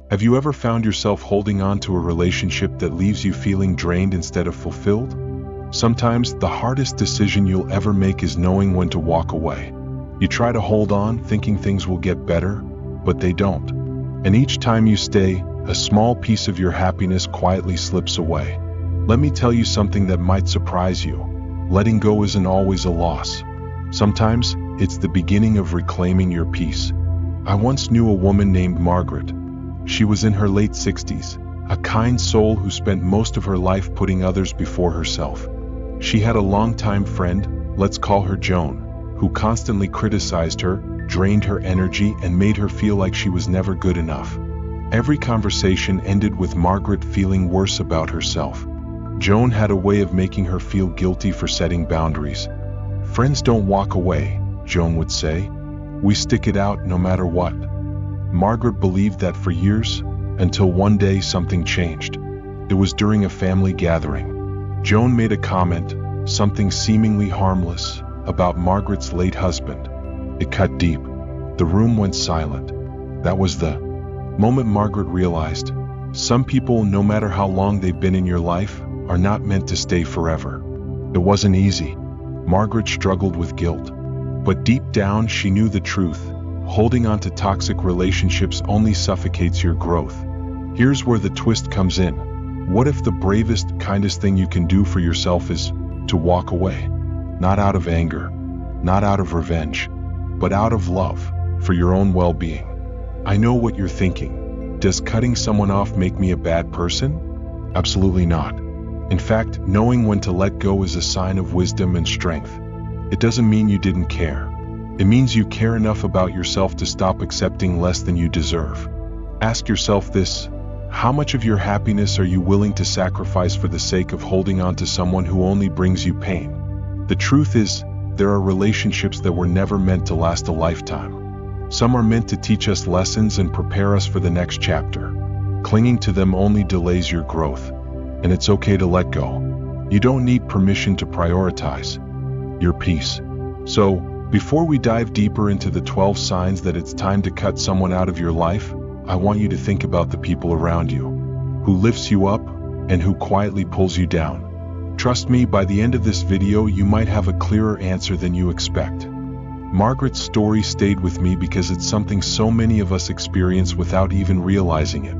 Have you ever found yourself holding on to a relationship that leaves you feeling drained instead of fulfilled? Sometimes the hardest decision you'll ever make is knowing when to walk away. You try to hold on, thinking things will get better, but they don't. And each time you stay, a small piece of your happiness quietly slips away. Let me tell you something that might surprise you. Letting go isn't always a loss. Sometimes, it's the beginning of reclaiming your peace. I once knew a woman named Margaret. She was in her late 60s, a kind soul who spent most of her life putting others before herself. She had a longtime friend, let's call her Joan, who constantly criticized her, drained her energy, and made her feel like she was never good enough. Every conversation ended with Margaret feeling worse about herself. Joan had a way of making her feel guilty for setting boundaries. "Friends don't walk away," Joan would say. "We stick it out no matter what." Margaret believed that for years, until one day something changed. It was during a family gathering. Joan made a comment, something seemingly harmless, about Margaret's late husband. It cut deep. The room went silent. That was the moment Margaret realized, some people, no matter how long they've been in your life, are not meant to stay forever. It wasn't easy. Margaret struggled with guilt. But deep down she knew the truth. Holding on to toxic relationships only suffocates your growth. Here's where the twist comes in. What if the bravest, kindest thing you can do for yourself is to walk away? Not out of anger, not out of revenge, but out of love, for your own well-being. I know what you're thinking. Does cutting someone off make me a bad person? Absolutely not. In fact, knowing when to let go is a sign of wisdom and strength. It doesn't mean you didn't care. It means you care enough about yourself to stop accepting less than you deserve. Ask yourself this: how much of your happiness are you willing to sacrifice for the sake of holding on to someone who only brings you pain? The truth is, there are relationships that were never meant to last a lifetime. Some are meant to teach us lessons and prepare us for the next chapter. Clinging to them only delays your growth. And it's okay to let go. You don't need permission to prioritize your peace. So, before we dive deeper into the 12 signs that it's time to cut someone out of your life, I want you to think about the people around you, who lifts you up and who quietly pulls you down. Trust me, by the end of this video you might have a clearer answer than you expect. Margaret's story stayed with me because it's something so many of us experience without even realizing it.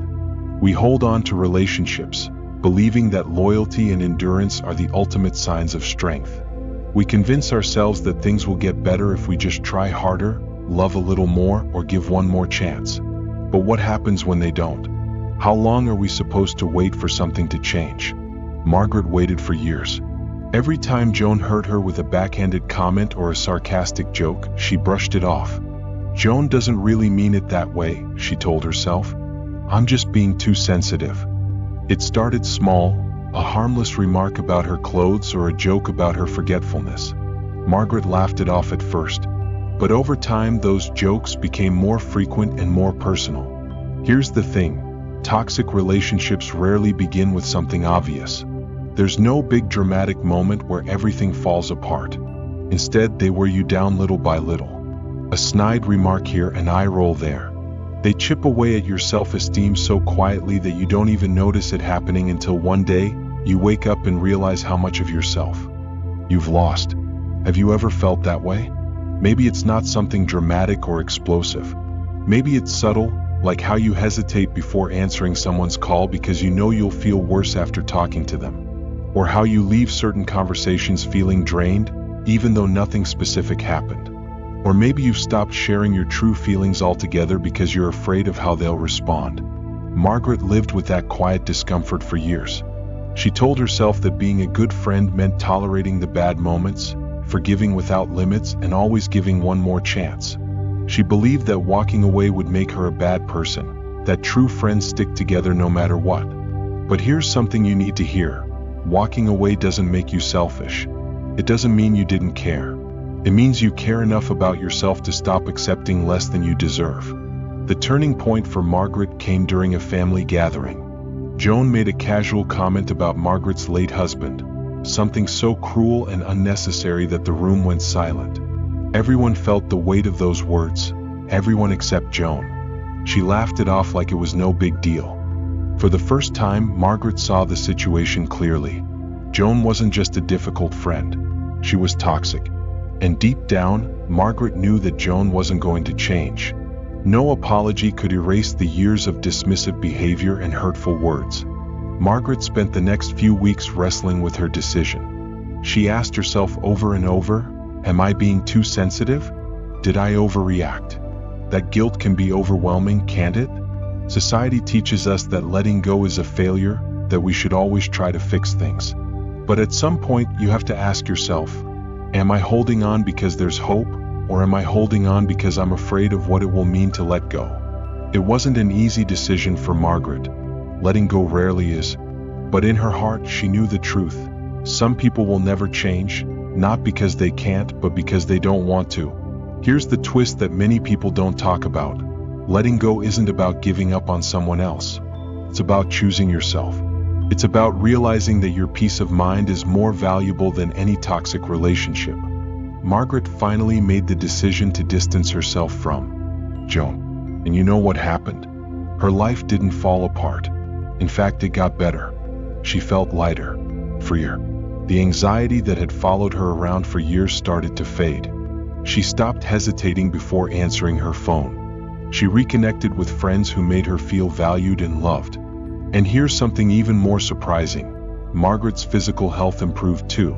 We hold on to relationships, believing that loyalty and endurance are the ultimate signs of strength. We convince ourselves that things will get better if we just try harder, love a little more, or give one more chance. But what happens when they don't? How long are we supposed to wait for something to change? Margaret waited for years. Every time Joan hurt her with a backhanded comment or a sarcastic joke, she brushed it off. Joan doesn't really mean it that way, she told herself. I'm just being too sensitive. It started small, a harmless remark about her clothes or a joke about her forgetfulness. Margaret laughed it off at first, but over time those jokes became more frequent and more personal. Here's the thing, toxic relationships rarely begin with something obvious. There's no big dramatic moment where everything falls apart. Instead, they wear you down little by little. A snide remark here, an eye roll there. They chip away at your self-esteem so quietly that you don't even notice it happening until one day, you wake up and realize how much of yourself you've lost. Have you ever felt that way? Maybe it's not something dramatic or explosive. Maybe it's subtle, like how you hesitate before answering someone's call because you know you'll feel worse after talking to them. Or how you leave certain conversations feeling drained, even though nothing specific happened. Or maybe you've stopped sharing your true feelings altogether because you're afraid of how they'll respond. Margaret lived with that quiet discomfort for years. She told herself that being a good friend meant tolerating the bad moments, forgiving without limits, and always giving one more chance. She believed that walking away would make her a bad person, that true friends stick together no matter what. But here's something you need to hear. Walking away doesn't make you selfish. It doesn't mean you didn't care. It means you care enough about yourself to stop accepting less than you deserve. The turning point for Margaret came during a family gathering. Joan made a casual comment about Margaret's late husband, something so cruel and unnecessary that the room went silent. Everyone felt the weight of those words, everyone except Joan. She laughed it off like it was no big deal. For the first time, Margaret saw the situation clearly. Joan wasn't just a difficult friend. She was toxic. And deep down, Margaret knew that Joan wasn't going to change. No apology could erase the years of dismissive behavior and hurtful words. Margaret spent the next few weeks wrestling with her decision. She asked herself over and over, am I being too sensitive? Did I overreact? That guilt can be overwhelming, can't it? Society teaches us that letting go is a failure, that we should always try to fix things. But at some point, you have to ask yourself, am I holding on because there's hope, or am I holding on because I'm afraid of what it will mean to let go? It wasn't an easy decision for Margaret. Letting go rarely is. But in her heart, she knew the truth. Some people will never change, not because they can't, but because they don't want to. Here's the twist that many people don't talk about. Letting go isn't about giving up on someone else. It's about choosing yourself. It's about realizing that your peace of mind is more valuable than any toxic relationship. Margaret finally made the decision to distance herself from Joan. And you know what happened? Her life didn't fall apart. In fact, it got better. She felt lighter, freer. The anxiety that had followed her around for years started to fade. She stopped hesitating before answering her phone. She reconnected with friends who made her feel valued and loved. And here's something even more surprising. Margaret's physical health improved too.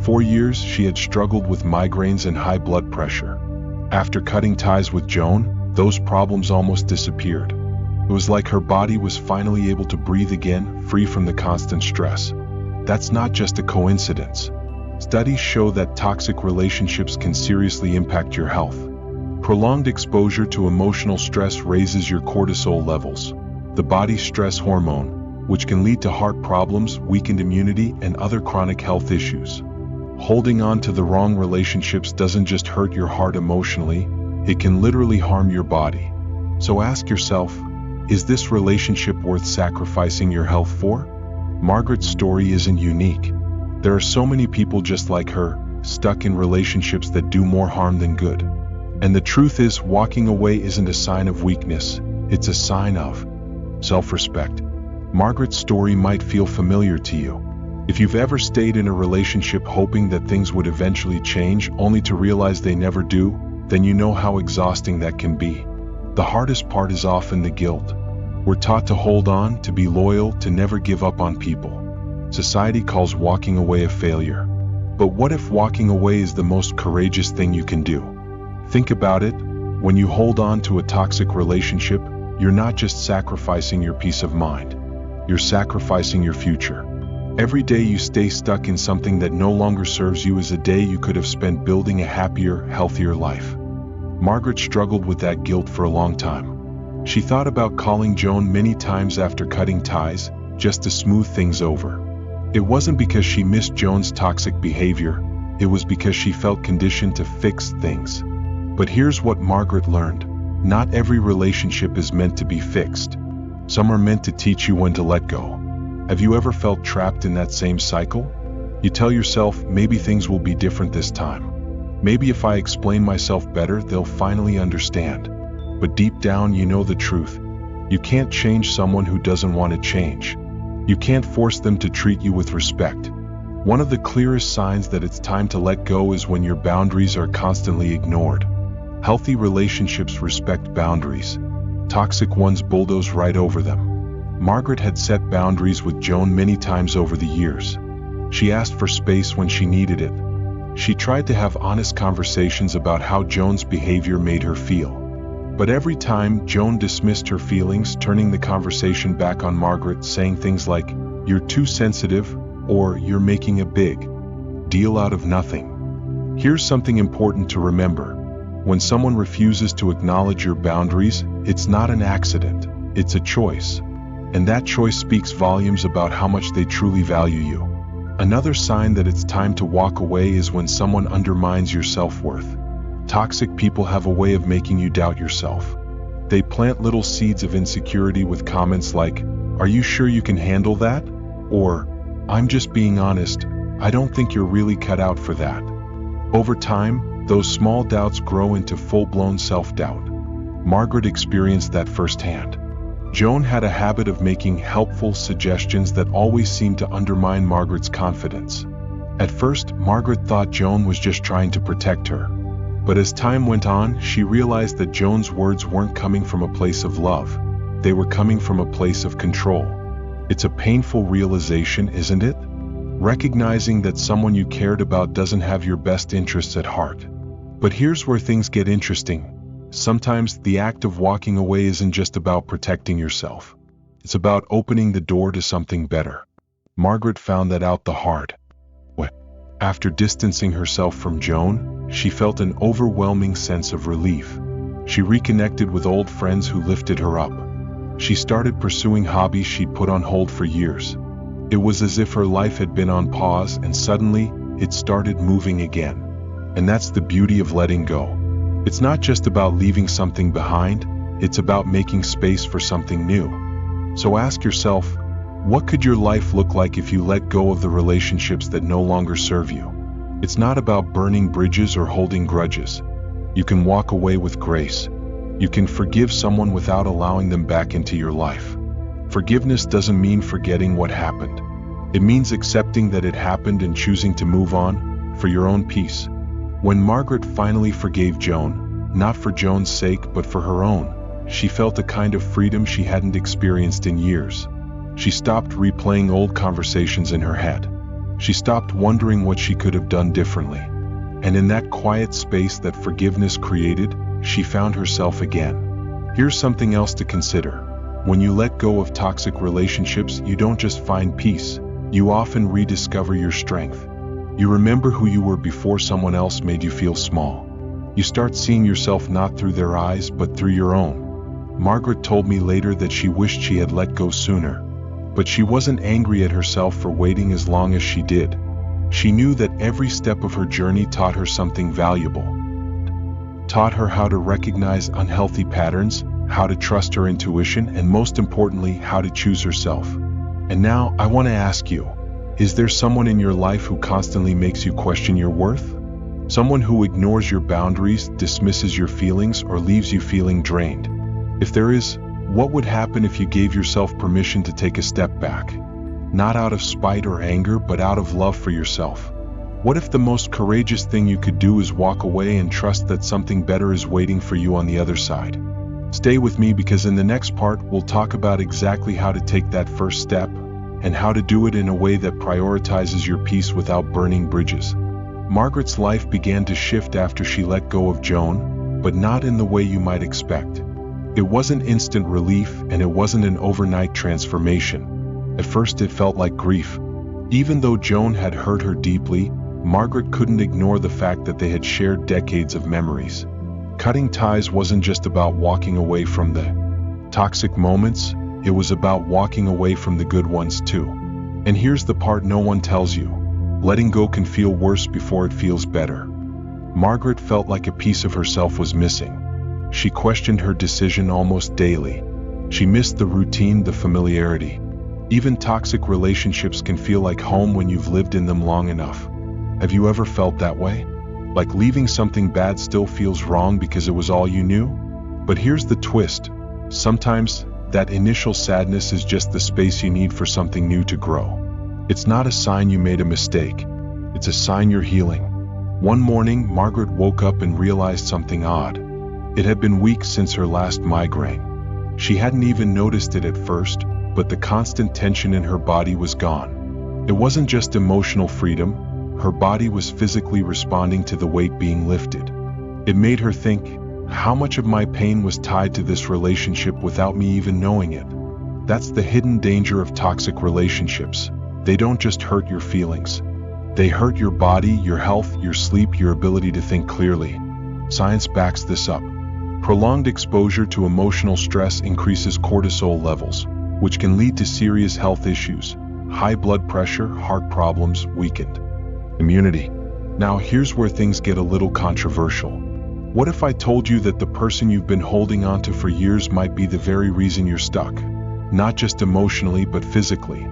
For years, she had struggled with migraines and high blood pressure. After cutting ties with Joan, those problems almost disappeared. It was like her body was finally able to breathe again, free from the constant stress. That's not just a coincidence. Studies show that toxic relationships can seriously impact your health. Prolonged exposure to emotional stress raises your cortisol levels, the body's stress hormone, which can lead to heart problems, weakened immunity, and other chronic health issues. Holding on to the wrong relationships doesn't just hurt your heart emotionally, it can literally harm your body. So ask yourself, is this relationship worth sacrificing your health for? Margaret's story isn't unique. There are so many people just like her, stuck in relationships that do more harm than good. And the truth is, walking away isn't a sign of weakness, it's a sign of self-respect. Margaret's story might feel familiar to you. If you've ever stayed in a relationship hoping that things would eventually change, only to realize they never do, then you know how exhausting that can be. The hardest part is often the guilt. We're taught to hold on, to be loyal, to never give up on people. Society calls walking away a failure. But what if walking away is the most courageous thing you can do? Think about it. When you hold on to a toxic relationship, you're not just sacrificing your peace of mind. You're sacrificing your future. Every day you stay stuck in something that no longer serves you is a day you could have spent building a happier, healthier life. Margaret struggled with that guilt for a long time. She thought about calling Joan many times after cutting ties, just to smooth things over. It wasn't because she missed Joan's toxic behavior, it was because she felt conditioned to fix things. But here's what Margaret learned. Not every relationship is meant to be fixed. Some are meant to teach you when to let go. Have you ever felt trapped in that same cycle? You tell yourself, maybe things will be different this time. Maybe if I explain myself better, they'll finally understand. But deep down, you know the truth. You can't change someone who doesn't want to change. You can't force them to treat you with respect. One of the clearest signs that it's time to let go is when your boundaries are constantly ignored. Healthy relationships respect boundaries. Toxic ones bulldoze right over them. Margaret had set boundaries with Joan many times over the years. She asked for space when she needed it. She tried to have honest conversations about how Joan's behavior made her feel. But every time, Joan dismissed her feelings, turning the conversation back on Margaret, saying things like, "You're too sensitive," or "You're making a big deal out of nothing." Here's something important to remember. When someone refuses to acknowledge your boundaries, it's not an accident, it's a choice. And that choice speaks volumes about how much they truly value you. Another sign that it's time to walk away is when someone undermines your self-worth. Toxic people have a way of making you doubt yourself. They plant little seeds of insecurity with comments like, "Are you sure you can handle that?" Or, "I'm just being honest, I don't think you're really cut out for that." Over time, those small doubts grow into full-blown self-doubt. Margaret experienced that firsthand. Joan had a habit of making helpful suggestions that always seemed to undermine Margaret's confidence. At first, Margaret thought Joan was just trying to protect her. But as time went on, she realized that Joan's words weren't coming from a place of love. They were coming from a place of control. It's a painful realization, isn't it? Recognizing that someone you cared about doesn't have your best interests at heart. But here's where things get interesting. Sometimes the act of walking away isn't just about protecting yourself. It's about opening the door to something better. Margaret found that out the hard way. After distancing herself from Joan, she felt an overwhelming sense of relief. She reconnected with old friends who lifted her up. She started pursuing hobbies she'd put on hold for years. It was as if her life had been on pause, and suddenly, it started moving again. And that's the beauty of letting go. It's not just about leaving something behind, it's about making space for something new. So ask yourself, what could your life look like if you let go of the relationships that no longer serve you? It's not about burning bridges or holding grudges. You can walk away with grace. You can forgive someone without allowing them back into your life. Forgiveness doesn't mean forgetting what happened. It means accepting that it happened and choosing to move on, for your own peace. When Margaret finally forgave Joan, not for Joan's sake but for her own, she felt a kind of freedom she hadn't experienced in years. She stopped replaying old conversations in her head. She stopped wondering what she could have done differently. And in that quiet space that forgiveness created, she found herself again. Here's something else to consider. When you let go of toxic relationships, you don't just find peace. You often rediscover your strength. You remember who you were before someone else made you feel small. You start seeing yourself not through their eyes, but through your own. Margaret told me later that she wished she had let go sooner. But she wasn't angry at herself for waiting as long as she did. She knew that every step of her journey taught her something valuable. Taught her how to recognize unhealthy patterns, how to trust her intuition, and most importantly, how to choose herself. And now, I want to ask you, is there someone in your life who constantly makes you question your worth? Someone who ignores your boundaries, dismisses your feelings, or leaves you feeling drained? If there is, what would happen if you gave yourself permission to take a step back? Not out of spite or anger, but out of love for yourself. What if the most courageous thing you could do is walk away and trust that something better is waiting for you on the other side? Stay with me, because in the next part, we'll talk about exactly how to take that first step, and how to do it in a way that prioritizes your peace without burning bridges. Margaret's life began to shift after she let go of Joan, but not in the way you might expect. It wasn't instant relief, and it wasn't an overnight transformation. At first it felt like grief. Even though Joan had hurt her deeply, Margaret couldn't ignore the fact that they had shared decades of memories. Cutting ties wasn't just about walking away from the toxic moments, it was about walking away from the good ones too. And here's the part no one tells you. Letting go can feel worse before it feels better. Margaret felt like a piece of herself was missing. She questioned her decision almost daily. She missed the routine, the familiarity. Even toxic relationships can feel like home when you've lived in them long enough. Have you ever felt that way? Like leaving something bad still feels wrong because it was all you knew? But here's the twist. Sometimes, that initial sadness is just the space you need for something new to grow. It's not a sign you made a mistake. It's a sign you're healing. One morning, Margaret woke up and realized something odd. It had been weeks since her last migraine. She hadn't even noticed it at first, but the constant tension in her body was gone. It wasn't just emotional freedom. Her body was physically responding to the weight being lifted. It made her think, how much of my pain was tied to this relationship without me even knowing it? That's the hidden danger of toxic relationships. They don't just hurt your feelings. They hurt your body, your health, your sleep, your ability to think clearly. Science backs this up. Prolonged exposure to emotional stress increases cortisol levels, which can lead to serious health issues. High blood pressure, heart problems, weakened immunity. Now here's where things get a little controversial. What if I told you that the person you've been holding on to for years might be the very reason you're stuck? Not just emotionally, but physically.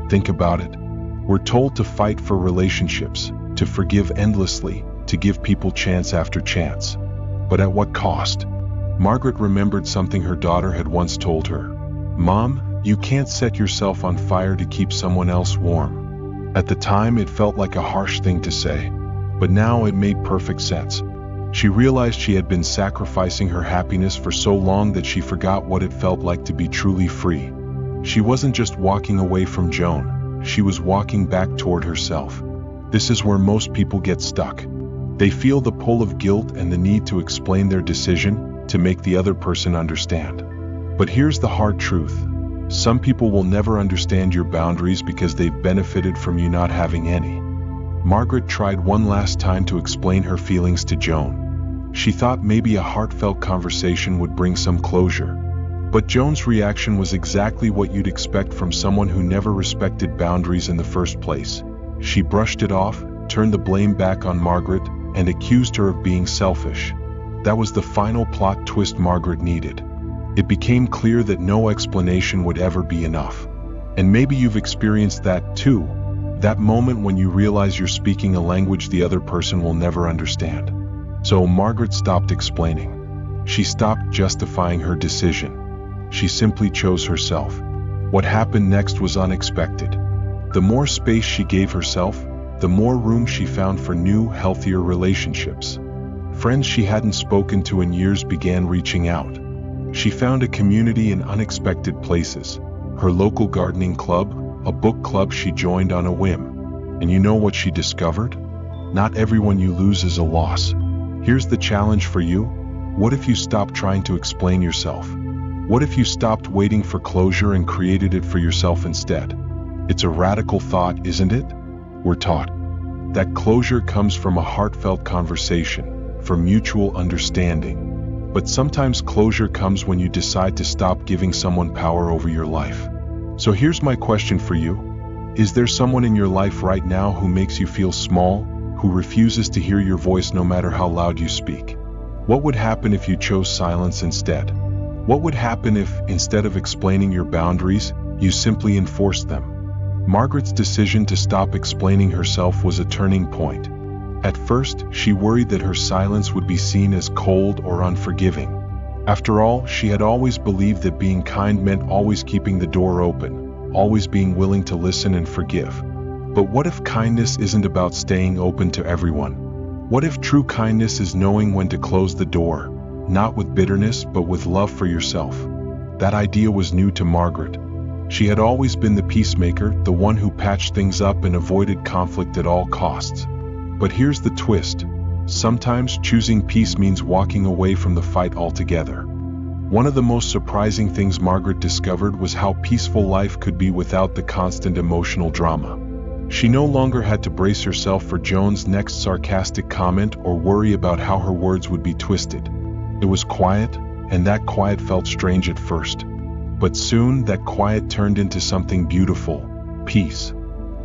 Think about it. We're told to fight for relationships, to forgive endlessly, to give people chance after chance. But at what cost? Margaret remembered something her daughter had once told her. "Mom, you can't set yourself on fire to keep someone else warm." At the time, it felt like a harsh thing to say, but now it made perfect sense. She realized she had been sacrificing her happiness for so long that she forgot what it felt like to be truly free. She wasn't just walking away from Joan, she was walking back toward herself. This is where most people get stuck. They feel the pull of guilt and the need to explain their decision, to make the other person understand. But here's the hard truth. Some people will never understand your boundaries because they've benefited from you not having any. Margaret tried one last time to explain her feelings to Joan. She thought maybe a heartfelt conversation would bring some closure. But Joan's reaction was exactly what you'd expect from someone who never respected boundaries in the first place. She brushed it off, turned the blame back on Margaret, and accused her of being selfish. That was the final plot twist Margaret needed. It became clear that no explanation would ever be enough. And maybe you've experienced that too. That moment when you realize you're speaking a language the other person will never understand. So Margaret stopped explaining. She stopped justifying her decision. She simply chose herself. What happened next was unexpected. The more space she gave herself, the more room she found for new, healthier relationships. Friends she hadn't spoken to in years began reaching out. She found a community in unexpected places. Her local gardening club, a book club she joined on a whim. And you know what she discovered? Not everyone you lose is a loss. Here's the challenge for you. What if you stopped trying to explain yourself? What if you stopped waiting for closure and created it for yourself instead? It's a radical thought, isn't it? We're taught that closure comes from a heartfelt conversation, from mutual understanding. But sometimes closure comes when you decide to stop giving someone power over your life. So here's my question for you. Is there someone in your life right now who makes you feel small, who refuses to hear your voice no matter how loud you speak? What would happen if you chose silence instead? What would happen if, instead of explaining your boundaries, you simply enforced them? Margaret's decision to stop explaining herself was a turning point. At first, she worried that her silence would be seen as cold or unforgiving. After all, she had always believed that being kind meant always keeping the door open, always being willing to listen and forgive. But what if kindness isn't about staying open to everyone? What if true kindness is knowing when to close the door, not with bitterness but with love for yourself? That idea was new to Margaret. She had always been the peacemaker, the one who patched things up and avoided conflict at all costs. But here's the twist. Sometimes choosing peace means walking away from the fight altogether. One of the most surprising things Margaret discovered was how peaceful life could be without the constant emotional drama. She no longer had to brace herself for Joan's next sarcastic comment or worry about how her words would be twisted. It was quiet, and that quiet felt strange at first. But soon that quiet turned into something beautiful, peace.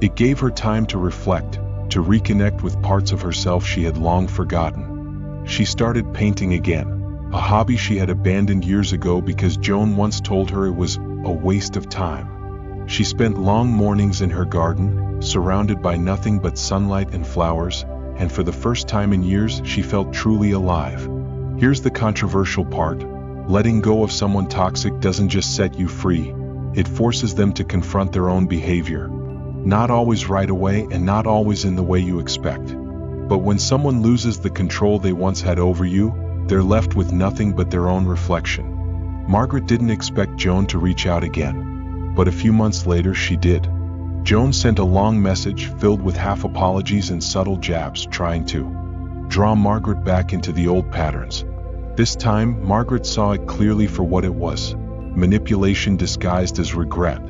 It gave her time to reflect, to reconnect with parts of herself she had long forgotten. She started painting again, a hobby she had abandoned years ago because Joan once told her it was a waste of time. She spent long mornings in her garden, surrounded by nothing but sunlight and flowers, and for the first time in years she felt truly alive. Here's the controversial part. Letting go of someone toxic doesn't just set you free, it forces them to confront their own behavior. Not always right away and not always in the way you expect. But when someone loses the control they once had over you, they're left with nothing but their own reflection. Margaret didn't expect Joan to reach out again, but a few months later she did. Joan sent a long message filled with half apologies and subtle jabs, trying to draw Margaret back into the old patterns. This time, Margaret saw it clearly for what it was: manipulation disguised as regret.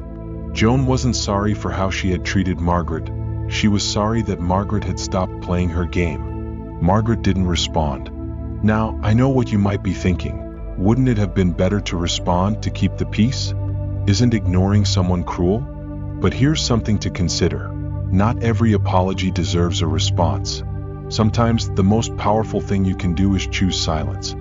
Joan wasn't sorry for how she had treated Margaret. She was sorry that Margaret had stopped playing her game. Margaret didn't respond. Now, I know what you might be thinking. Wouldn't it have been better to respond, to keep the peace? Isn't ignoring someone cruel? But here's something to consider. Not every apology deserves a response. Sometimes the most powerful thing you can do is choose silence.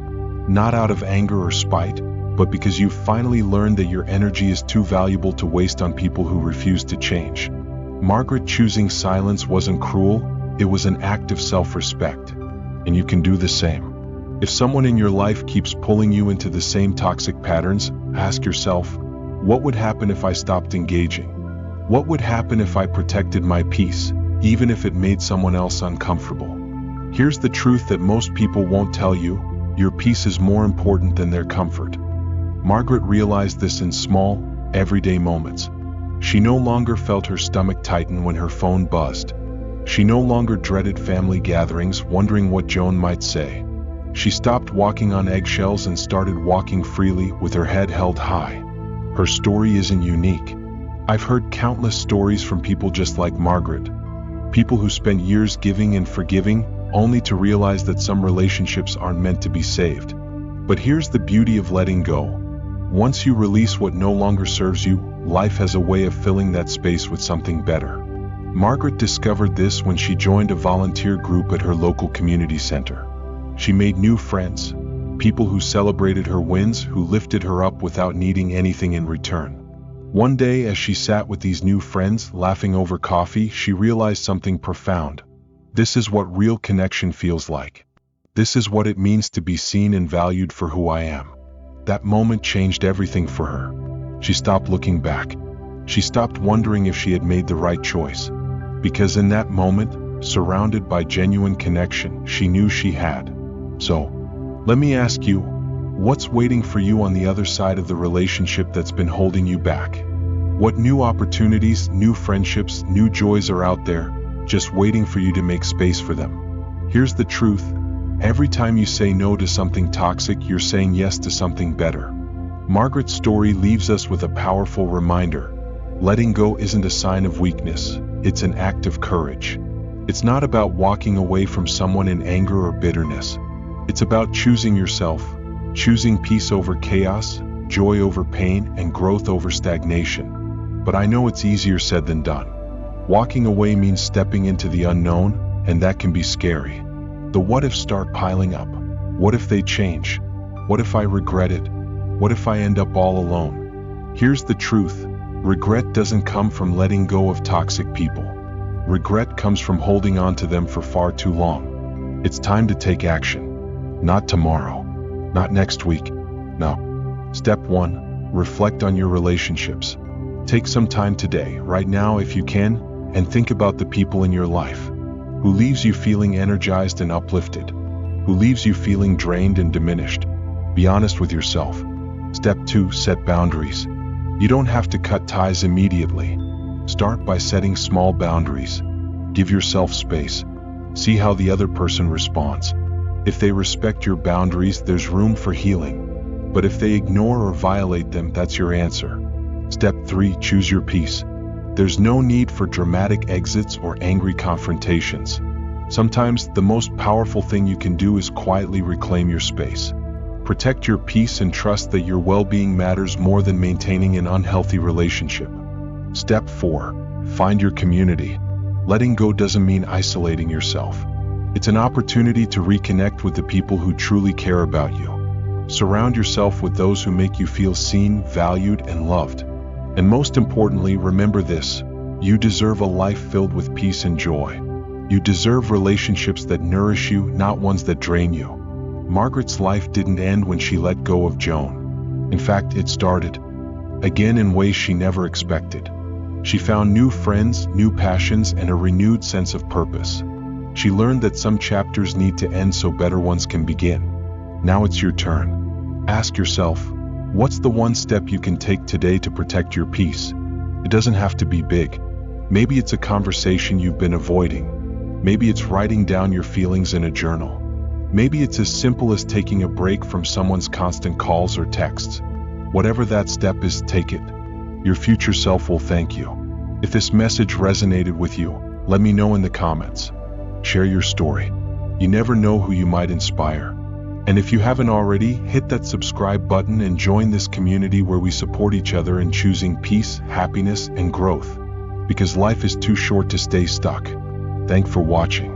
Not out of anger or spite, but because you've finally learned that your energy is too valuable to waste on people who refuse to change. Margaret choosing silence wasn't cruel, it was an act of self-respect. And you can do the same. If someone in your life keeps pulling you into the same toxic patterns, ask yourself, what would happen if I stopped engaging? What would happen if I protected my peace, even if it made someone else uncomfortable? Here's the truth that most people won't tell you: your peace is more important than their comfort. Margaret realized this in small, everyday moments. She no longer felt her stomach tighten when her phone buzzed. She no longer dreaded family gatherings, wondering what Joan might say. She stopped walking on eggshells and started walking freely with her head held high. Her story isn't unique. I've heard countless stories from people just like Margaret. People who spent years giving and forgiving, only to realize that some relationships aren't meant to be saved. But here's the beauty of letting go. Once you release what no longer serves you, life has a way of filling that space with something better. Margaret discovered this when she joined a volunteer group at her local community center. She made new friends, people who celebrated her wins, who lifted her up without needing anything in return. One day, as she sat with these new friends, laughing over coffee, she realized something profound. This is what real connection feels like. This is what it means to be seen and valued for who I am. That moment changed everything for her. She stopped looking back. She stopped wondering if she had made the right choice. Because in that moment, surrounded by genuine connection, she knew she had. So, let me ask you, what's waiting for you on the other side of the relationship that's been holding you back? What new opportunities, new friendships, new joys are out there, just waiting for you to make space for them? Here's the truth. Every time you say no to something toxic, you're saying yes to something better. Margaret's story leaves us with a powerful reminder. Letting go isn't a sign of weakness, it's an act of courage. It's not about walking away from someone in anger or bitterness. It's about choosing yourself, choosing peace over chaos, joy over pain, and growth over stagnation. But I know it's easier said than done. Walking away means stepping into the unknown, and that can be scary. The what-ifs start piling up. What if they change? What if I regret it? What if I end up all alone? Here's the truth. Regret doesn't come from letting go of toxic people. Regret comes from holding on to them for far too long. It's time to take action. Not tomorrow. Not next week. No. Step 1. Reflect on your relationships. Take some time today, right now if you can, and think about the people in your life. Who leaves you feeling energized and uplifted? Who leaves you feeling drained and diminished? Be honest with yourself. Step 2. Set boundaries. You don't have to cut ties immediately. Start by setting small boundaries. Give yourself space. See how the other person responds. If they respect your boundaries, there's room for healing. But if they ignore or violate them, that's your answer. Step 3. Choose your peace. There's no need for dramatic exits or angry confrontations. Sometimes the most powerful thing you can do is quietly reclaim your space. Protect your peace and trust that your well-being matters more than maintaining an unhealthy relationship. Step 4. Find your community. Letting go doesn't mean isolating yourself. It's an opportunity to reconnect with the people who truly care about you. Surround yourself with those who make you feel seen, valued, and loved. And most importantly, remember this: you deserve a life filled with peace and joy. You deserve relationships that nourish you, not ones that drain you. Margaret's life didn't end when she let go of Joan. In fact, it started again in ways she never expected. She found new friends, new passions, and a renewed sense of purpose. She learned that some chapters need to end so better ones can begin. Now it's your turn. Ask yourself, what's the one step you can take today to protect your peace? It doesn't have to be big. Maybe it's a conversation you've been avoiding. Maybe it's writing down your feelings in a journal. Maybe it's as simple as taking a break from someone's constant calls or texts. Whatever that step is, take it. Your future self will thank you. If this message resonated with you, let me know in the comments. Share your story. You never know who you might inspire. And if you haven't already, hit that subscribe button and join this community where we support each other in choosing peace, happiness, and growth. Because life is too short to stay stuck. Thanks for watching.